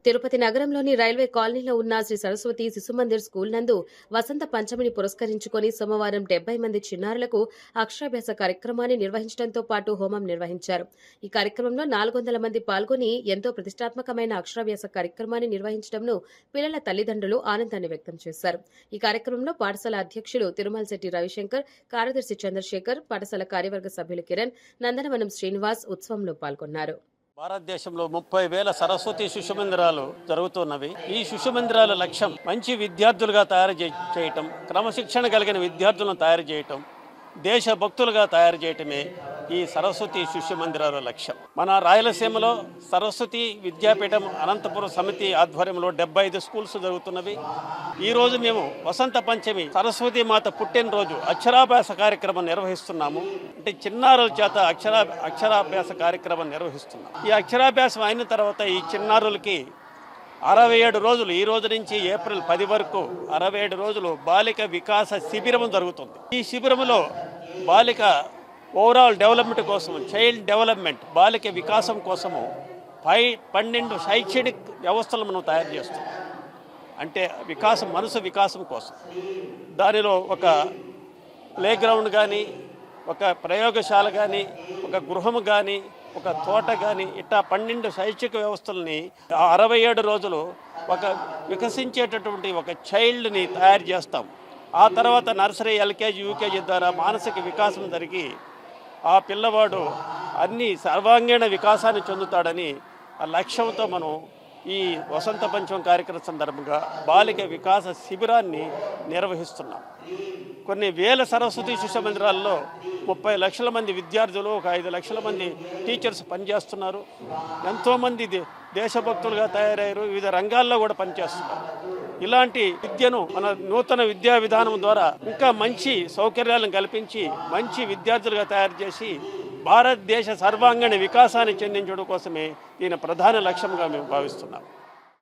తిరుపతి నగరంలోని రైల్వే కాలనీలో ఉన్న శ్రీ సరస్వతి శిశుమందిర్ స్కూల్ నందు వసంత పంచమిని పురస్కరించుకొని సోమవారం 70 మంది చిన్నారులకు అక్షరాభ్యాస కార్యక్రమాన్ని నిర్వహించడంతో పాటు హోమం నిర్వహించారు. ఈ కార్యక్రమంలో 400 మంది పాల్గొని ఎంతో ప్రతిష్టాత్మకమైన అక్షరాభ్యాస కార్యక్రమాన్ని నిర్వహించడంను పిల్లల తల్లిదండ్రులు ఆనందాన్ని వ్యక్తం చేశారు. ఈ కార్యక్రమంలో పాఠశాల అధ్యక్షులు తిరుమలశెట్టి రవిశంకర్, కార్యదర్శి చంద్రశేఖర్, పాఠశాల కార్యవర్గ సభ్యులు కిరణ్, నందనవనం శ్రీనివాస్ ఉత్సవంలో పాల్గొన్నారు. భారతదేశంలో 30,000 సరస్వతి శిశు మందిరాలు జరుగుతున్నవి. ఈ శిశు మందిరాల లక్ష్యం మంచి విద్యార్థులుగా తయారు చేయటం, క్రమశిక్షణ కలిగిన విద్యార్థులను తయారు చేయటం, దేశభక్తులుగా తయారు చేయటమే ఈ సరస్వతి శిశు మందిరాల లక్ష్యం. మన రాయలసీమలో సరస్వతి విద్యాపీఠం అనంతపురం సమితి ఆధ్వర్యంలో 75 స్కూల్స్ జరుగుతున్నవి. ఈరోజు మేము వసంత పంచమి సరస్వతి మాత పుట్టినరోజు అక్షరాభ్యాస కార్యక్రమం నిర్వహిస్తున్నాము. అంటే చిన్నారుల చేత అక్షరాభ్యాస కార్యక్రమం నిర్వహిస్తున్నాం. ఈ అక్షరాభ్యాసం అయిన తర్వాత ఈ చిన్నారులకి 67 రోజులు, ఈ రోజు నుంచి ఏప్రిల్ 10 వరకు 67 రోజులు బాలిక వికాస శిబిరం జరుగుతుంది. ఈ శిబిరంలో బాలిక ఓవరాల్ డెవలప్మెంట్ కోసం, చైల్డ్ డెవలప్మెంట్, బాలిక వికాసం కోసము 12 శైక్షణిక వ్యవస్థలు మనం తయారు చేస్తాం. అంటే వికాసం, మనసు వికాసం కోసం. దానిలో ఒక ప్లేగ్రౌండ్ కానీ, ఒక ప్రయోగశాల కానీ, ఒక గృహము కానీ, ఒక తోట కానీ, ఇట్లా 12 శైక్షిక వ్యవస్థలని 67 రోజులు ఒక వికసించేటటువంటి ఒక చైల్డ్ని తయారు చేస్తాం. ఆ తర్వాత నర్సరీ, ఎల్కేజీ, యూకేజీ ద్వారా మానసిక వికాసం జరిగి ఆ పిల్లవాడు అన్ని సర్వాంగీణ వికాసాన్ని చెందుతాడని ఆ లక్ష్యంతో మనం ఈ వసంత పంచమం కార్యక్రమం సందర్భంగా బాలిక వికాస శిబిరాన్ని నిర్వహిస్తున్నాం. కొన్ని వేల సరస్వతి శిశు మందిరాల్లో 30 లక్షల మంది విద్యార్థులు, ఒక 5 లక్షల మంది టీచర్స్ పనిచేస్తున్నారు. ఎంతోమంది దేశభక్తులుగా తయారయ్యారు, వివిధ రంగాల్లో కూడా పనిచేస్తున్నారు. ఇలాంటి విద్యను మన నూతన విద్యా విధానం ద్వారా ఇంకా మంచి సౌకర్యాలను కల్పించి మంచి విద్యార్థులుగా తయారు చేసి భారతదేశ సర్వాంగీణ వికాసాన్ని చెందించడం కోసమే దీని ప్రధాన లక్ష్యంగా మేము భావిస్తున్నాం.